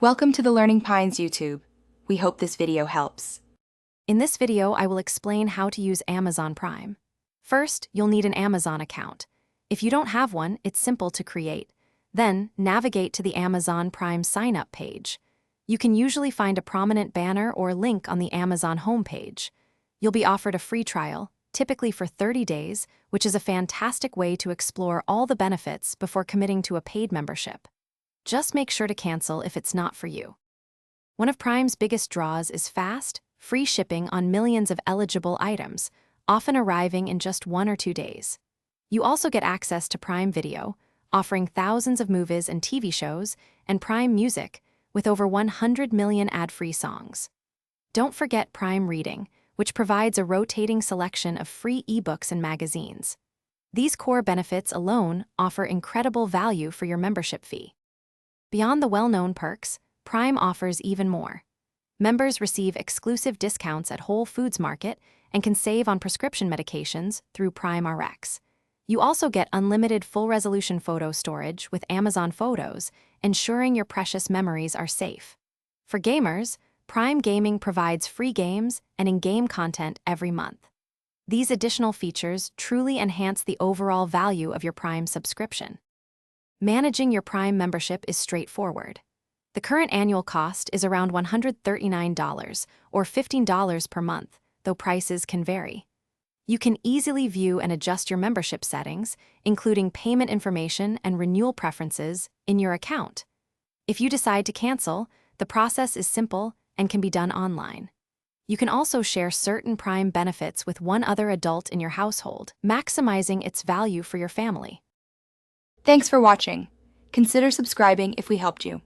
Welcome to the Learning Pines YouTube. We hope this video helps. In this video, I will explain how to use Amazon Prime. First, you'll need an Amazon account. If you don't have one, it's simple to create. Then, navigate to the Amazon Prime sign-up page. You can usually find a prominent banner or link on the Amazon homepage. You'll be offered a free trial, typically for 30 days, which is a fantastic way to explore all the benefits before committing to a paid membership. Just make sure to cancel if it's not for you. One of Prime's biggest draws is fast, free shipping on millions of eligible items, often arriving in just 1 or 2 days. You also get access to Prime Video, offering thousands of movies and TV shows, and Prime Music, with over 100 million ad-free songs. Don't forget Prime Reading, which provides a rotating selection of free ebooks and magazines. These core benefits alone offer incredible value for your membership fee. Beyond the well-known perks, Prime offers even more. Members receive exclusive discounts at Whole Foods Market and can save on prescription medications through Prime RX. You also get unlimited full-resolution photo storage with Amazon Photos, ensuring your precious memories are safe. For gamers, Prime Gaming provides free games and in-game content every month. These additional features truly enhance the overall value of your Prime subscription. Managing your Prime membership is straightforward. The current annual cost is around $139 or $15 per month, though prices can vary. You can easily view and adjust your membership settings, including payment information and renewal preferences, in your account. If you decide to cancel, the process is simple and can be done online. You can also share certain Prime benefits with one other adult in your household, maximizing its value for your family. Thanks for watching. Consider subscribing if we helped you.